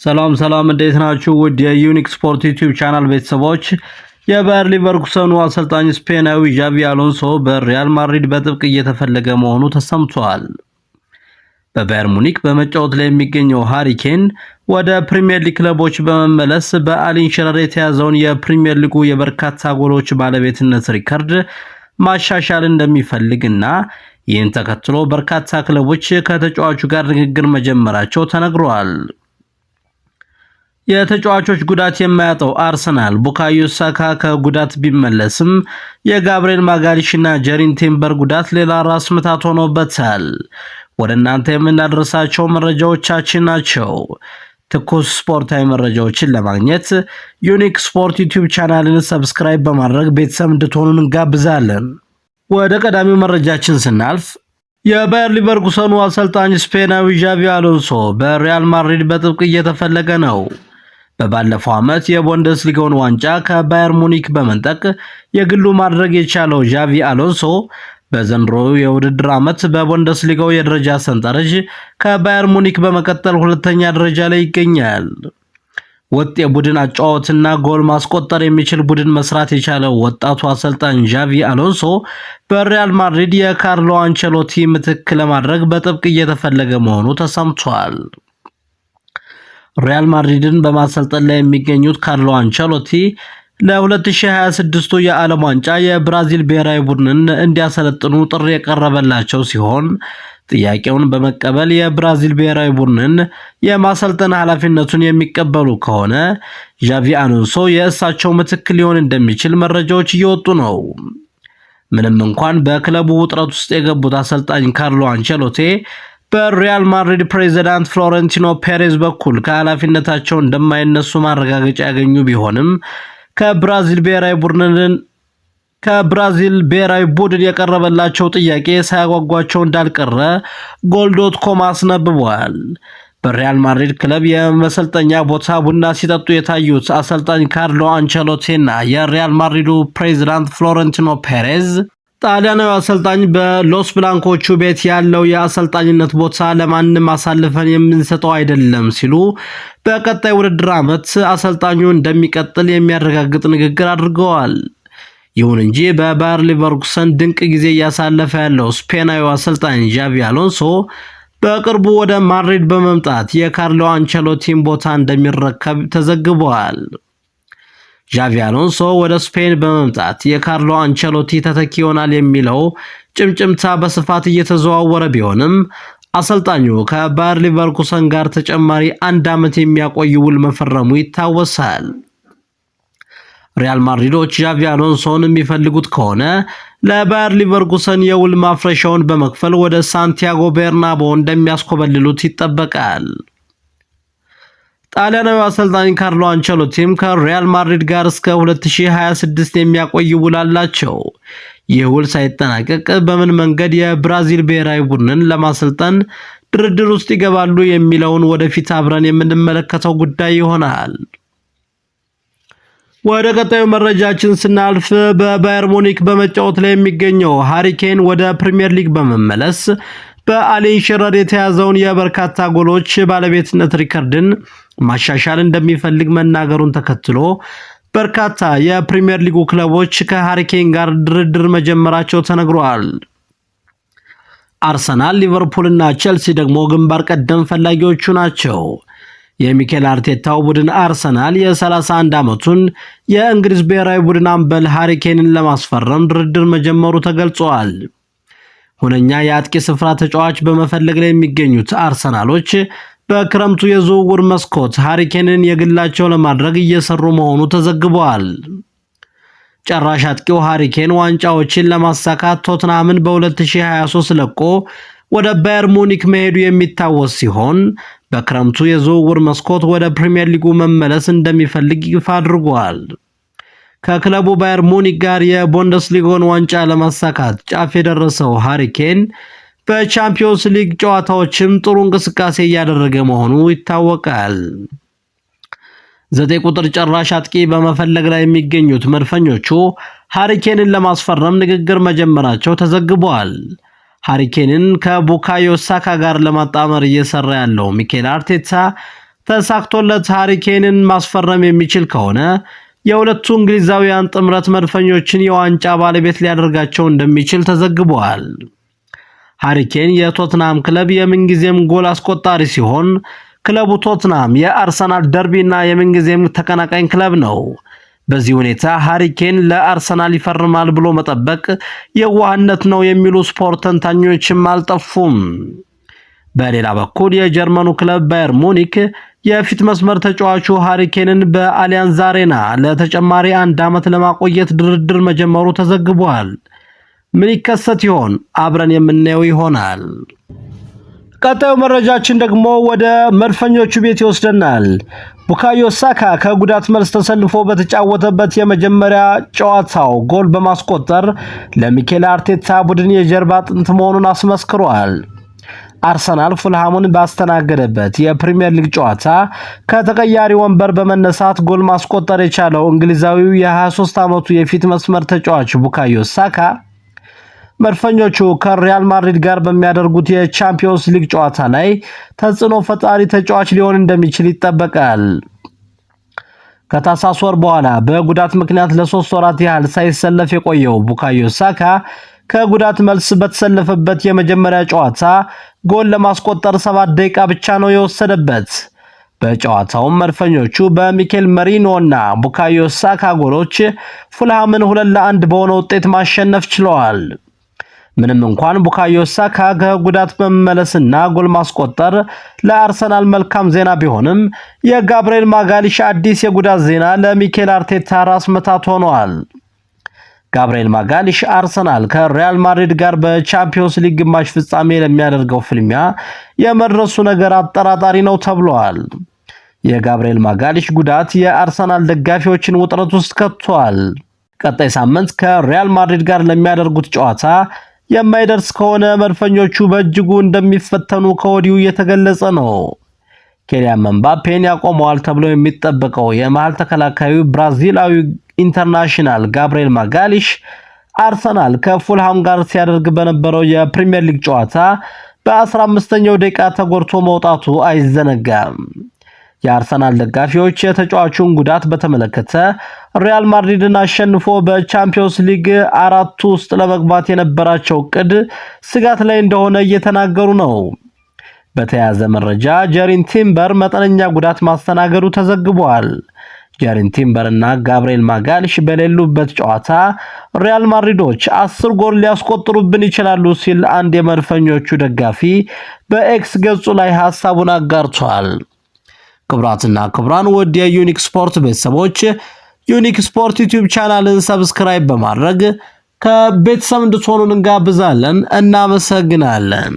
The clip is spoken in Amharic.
ሰላም እንዴት ናችሁ? ውድ የዩኒክ ስፖርት ዩቲዩብ ቻናል ቤተሰቦች የባየር ሊቨርኩሰኑ አሰልጣኝ ስፔናዊ ዣቪ አሎንሶ በሪያል ማድሪድ በጥብቅ እየተፈለገ መሆኑ ተሰምቷል። በባየር ሙኒክ በመጫወት ላይ የሚገኘው ሃሪ ኬን ወደ ፕሪሚየር ሊግ ክለቦች በመመለስ በአሊን ሽረር የተያዘውን የፕሪሚየር ሊጉ የበርካታ ጎሎች ባለቤትነት ሪከርድ ማሻሻል እንደሚፈልግና ይህን ተከትሎ በርካታ ክለቦች ከተጫዋቹ ጋር ንግግር መጀመራቸው ተነግሯል። የተጫዋቾች ጉዳት የማያጣው አርሰናል ቡካዮ ሳካ ከጉዳት ቢመለስም የጋብሪኤል ማጋሊሽና ጀሪን ቲምበር ጉዳት ሌላ ራስ ምታት ሆኖበታል። ወደ እናንተ የምናደርሳቸው መረጃዎቻችን ናቸው። ትኩስ ስፖርታዊ መረጃዎችን ለማግኘት ዩኒክ ስፖርት ዩቲዩብ ቻናልን ሰብስክራይብ በማድረግ ቤተሰብ እንድትሆኑ እንጋብዛለን። ወደ ቀዳሚው መረጃችን ስናልፍ የባየር ሊቨርኩሰኑ አሰልጣኝ ስፔናዊ ዣቪ አሎንሶ በሪያል ማድሪድ በጥብቅ እየተፈለገ ነው። በባለፈው ዓመት የቡንደስሊጋውን ዋንጫ ከባየር ሙኒክ በመንጠቅ የግሉ ማድረግ የቻለው ዣቪ አሎንሶ በዘንድሮው የውድድር ዓመት በቡንደስሊጋው የደረጃ ሰንጠረዥ ከባየር ሙኒክ በመቀጠል ሁለተኛ ደረጃ ላይ ይገኛል። ወጥ የቡድን አጫዋወትና ጎል ማስቆጠር የሚችል ቡድን መስራት የቻለው ወጣቱ አሰልጣኝ ዣቪ አሎንሶ በሪያል ማድሪድ የካርሎ አንቸሎቲ ምትክ ለማድረግ በጥብቅ እየተፈለገ መሆኑ ተሰምቷል። ሪያል ማድሪድን በማሰልጠን ላይ የሚገኙት ካርሎ አንቸሎቲ ለ2026 የዓለም ዋንጫ የብራዚል ብሔራዊ ቡድንን እንዲያሰለጥኑ ጥሪ የቀረበላቸው ሲሆን ጥያቄውን በመቀበል የብራዚል ብሔራዊ ቡድንን የማሰልጠን ኃላፊነቱን የሚቀበሉ ከሆነ ዣቪ አሎንሶ የእሳቸው ምትክ ሊሆን እንደሚችል መረጃዎች እየወጡ ነው። ምንም እንኳን በክለቡ ውጥረት ውስጥ የገቡት አሰልጣኝ ካርሎ አንቸሎቲ በሪያል ማድሪድ ፕሬዝዳንት ፍሎሬንቲኖ ፔሬዝ በኩል ከኃላፊነታቸው እንደማይነሱ ማረጋገጫ ያገኙ ቢሆንም ከብራዚል ብሔራዊ ቡድን የቀረበላቸው ጥያቄ ሳያጓጓቸው እንዳልቀረ ጎል.ኮም አስነብቧል። በሪያል ማድሪድ ክለብ የመሰልጠኛ ቦታ ቡና ሲጠጡ የታዩት አሰልጣኝ ካርሎ አንቸሎቲና የሪያል ማድሪዱ ፕሬዝዳንት ፍሎሬንቲኖ ፔሬዝ ጣሊያናዊ አሰልጣኝ በሎስ ብላንኮቹ ቤት ያለው የአሰልጣኝነት ቦታ ለማንም አሳልፈን የምንሰጠው አይደለም ሲሉ በቀጣይ ውድድር ዓመት አሰልጣኙ እንደሚቀጥል የሚያረጋግጥ ንግግር አድርገዋል። ይሁን እንጂ በባየር ሊቨርኩሰን ድንቅ ጊዜ እያሳለፈ ያለው ስፔናዊ አሰልጣኝ ዣቪ አሎንሶ በቅርቡ ወደ ማድሪድ በመምጣት የካርሎ አንቸሎቲን ቦታ እንደሚረከብ ተዘግቧል። ዣቪ አሎንሶ ወደ ስፔን በመምጣት የካርሎ አንቸሎቲ ተተኪ ይሆናል የሚለው ጭምጭምታ በስፋት እየተዘዋወረ ቢሆንም አሰልጣኙ ከባየር ሊቨርኩሰን ጋር ተጨማሪ 1 ዓመት የሚያቆይ ውል መፈረሙ ይታወሳል። ሪያል ማድሪዶች ዣቪ አሎንሶን የሚፈልጉት ከሆነ ለባየር ሊቨርኩሰን የውል ማፍረሻውን በመክፈል ወደ ሳንቲያጎ ቤርናቦ እንደሚያስኮበልሉት ይጠበቃል። ጣሊያናዊ አሰልጣኝ ካርሎ አንቸሎቲም ከሪያል ማድሪድ ጋር እስከ 2026 የሚያቆይ ውል አላቸው። ይህ ውል ሳይጠናቀቅ በምን መንገድ የብራዚል ብሔራዊ ቡድንን ለማሰልጠን ድርድር ውስጥ ይገባሉ የሚለውን ወደፊት አብረን የምንመለከተው ጉዳይ ይሆናል። ወደ ቀጣዩ መረጃችን ስናልፍ በባየር ሙኒክ በመጫወት ላይ የሚገኘው ሃሪ ኬን ወደ ፕሪሚየር ሊግ በመመለስ በአሊን ሽረር የተያዘውን የበርካታ ጎሎች ባለቤትነት ሪከርድን ማሻሻል እንደሚፈልግ መናገሩን ተከትሎ በርካታ የፕሪሚየር ሊጉ ክለቦች ከሃሪ ኬን ጋር ድርድር መጀመራቸው ተነግሯል። አርሰናል፣ ሊቨርፑል እና ቼልሲ ደግሞ ግንባር ቀደም ፈላጊዎቹ ናቸው። የሚኬል አርቴታው ቡድን አርሰናል የ31 ዓመቱን የእንግሊዝ ብሔራዊ ቡድን አምበል ሃሪ ኬንን ለማስፈረም ድርድር መጀመሩ ተገልጿል። ሁነኛ የአጥቂ ስፍራ ተጫዋች በመፈለግ ላይ የሚገኙት አርሰናሎች በክረምቱ የዝውውር መስኮት ሃሪ ኬንን የግላቸው ለማድረግ እየሰሩ መሆኑ ተዘግቧል። ጨራሽ አጥቂው ሃሪ ኬን ዋንጫዎችን ለማሳካት ቶትናምን በ2023 ለቆ ወደ ባየር ሙኒክ መሄዱ የሚታወስ ሲሆን በክረምቱ የዝውውር መስኮት ወደ ፕሪሚየር ሊጉ መመለስ እንደሚፈልግ ይፋ አድርጓል። ከክለቡ ባየር ሙኒክ ጋር የቡንደስሊጋውን ዋንጫ ለማሳካት ጫፍ የደረሰው ሃሪ ኬን በቻምፒዮንስ ሊግ ጨዋታዎችም ጥሩ እንቅስቃሴ እያደረገ መሆኑ ይታወቃል። 9 ቁጥር ጨራሽ አጥቂ በመፈለግ ላይ የሚገኙት መድፈኞቹ ሃሪ ኬንን ለማስፈረም ንግግር መጀመራቸው ተዘግቧል። ሃሪ ኬንን ከቡካዮ ሳካ ጋር ለማጣመር እየሰራ ያለው ሚኬል አርቴታ ተሳክቶለት ሃሪኬንን ማስፈረም የሚችል ከሆነ የሁለቱ እንግሊዛውያን ጥምረት መድፈኞችን የዋንጫ ባለቤት ሊያደርጋቸው እንደሚችል ተዘግቧል። ሃሪኬን የቶትናም ክለብ የምንጊዜም ጎል አስቆጣሪ ሲሆን ክለቡ ቶትናም የአርሰናል ደርቢና የምንጊዜም ተቀናቃኝ ክለብ ነው። በዚህ ሁኔታ ሃሪኬን ለአርሰናል ይፈርማል ብሎ መጠበቅ የዋህነት ነው የሚሉ ስፖርት ተንታኞችም አልጠፉም። በሌላ በኩል የጀርመኑ ክለብ ባየር ሙኒክ የፊት መስመር ተጫዋቹ ሃሪኬንን በአሊያንዝ አሬና ለተጨማሪ 1 ዓመት ለማቆየት ድርድር መጀመሩ ተዘግቧል። ምን ይከሰት ይሆን? አብረን የምናየው ይሆናል። ቀጣዩ መረጃችን ደግሞ ወደ መድፈኞቹ ቤት ይወስደናል። ቡካዮ ሳካ ከጉዳት መልስ ተሰልፎ በተጫወተበት የመጀመሪያ ጨዋታው ጎል በማስቆጠር ለሚኬል አርቴታ ቡድን የጀርባ አጥንት መሆኑን አስመስክሯል። አርሰናል ፉልሃምን ባስተናገደበት የፕሪሚየር ሊግ ጨዋታ ከተቀያሪ ወንበር በመነሳት ጎል ማስቆጠር የቻለው እንግሊዛዊው የ23 ዓመቱ የፊት መስመር ተጫዋች ቡካዮ ሳካ መድፈኞቹ ከሪያል ማድሪድ ጋር በሚያደርጉት የቻምፒዮንስ ሊግ ጨዋታ ላይ ተጽዕኖ ፈጣሪ ተጫዋች ሊሆን እንደሚችል ይጠበቃል። ከታህሳስ ወር በኋላ በጉዳት ምክንያት ለ3 ወራት ያህል ሳይሰለፍ የቆየው ቡካዮ ሳካ ከጉዳት መልስ በተሰለፈበት የመጀመሪያ ጨዋታ ጎል ለማስቆጠር 7 ደቂቃ ብቻ ነው የወሰደበት። በጨዋታውም መድፈኞቹ በሚኬል መሪኖና ቡካዮ ሳካ ጎሎች ፉልሃምን 2-1 በሆነ ውጤት ማሸነፍ ችለዋል። ምንም እንኳን ቡካዮ ሳካ ከጉዳት መመለስና ጎል ማስቆጠር ለአርሰናል መልካም ዜና ቢሆንም የጋብርኤል ማጋሊሽ አዲስ የጉዳት ዜና ለሚኬል አርቴታ ራስ መታት ሆኗል። ጋብርኤል ማጋሊሽ አርሰናል ከሪያል ማድሪድ ጋር በቻምፒዮንስ ሊግ ግማሽ ፍጻሜ ለሚያደርገው ፍልሚያ የመድረሱ ነገር አጠራጣሪ ነው ተብሏል። የጋብርኤል ማጋሊሽ ጉዳት የአርሰናል ደጋፊዎችን ውጥረት ውስጥ ከቷል። ቀጣይ ሳምንት ከሪያል ማድሪድ ጋር ለሚያደርጉት ጨዋታ የማይደርስ ከሆነ መድፈኞቹ በእጅጉ እንደሚፈተኑ ከወዲሁ እየተገለጸ ነው። ኬሊያን ምባፔን ያቆመዋል ተብሎ የሚጠበቀው የመሃል ተከላካዩ ብራዚላዊ ኢንተርናሽናል ጋብርኤል ማጋሊሽ አርሰናል ከፉልሃም ጋር ሲያደርግ በነበረው የፕሪሚየር ሊግ ጨዋታ በ15ኛው ደቂቃ ተጎድቶ መውጣቱ አይዘነጋም። የአርሰናል ደጋፊዎች የተጫዋቹን ጉዳት በተመለከተ ሪያል ማድሪድን አሸንፎ በቻምፒዮንስ ሊግ 4 ውስጥ ለመግባት የነበራቸው ዕቅድ ስጋት ላይ እንደሆነ እየተናገሩ ነው። በተያያዘ መረጃ ጀሪን ቲምበር መጠነኛ ጉዳት ማስተናገዱ ተዘግቧል። ጀሪን ቲምበር እና ጋብርኤል ማጋሊሽ በሌሉበት ጨዋታ ሪያል ማድሪዶች 10 ጎል ሊያስቆጥሩብን ይችላሉ ሲል አንድ የመድፈኞቹ ደጋፊ በኤክስ ገጹ ላይ ሐሳቡን አጋርቷል። ክቡራትና ክቡራን ወደ ዩኒክ ስፖርት ቤተሰቦች ዩኒክ ስፖርት ዩቲዩብ ቻናልን ሰብስክራይብ በማድረግ ከቤተሰብ እንድትሆኑ እንጋብዛለን። እናመሰግናለን።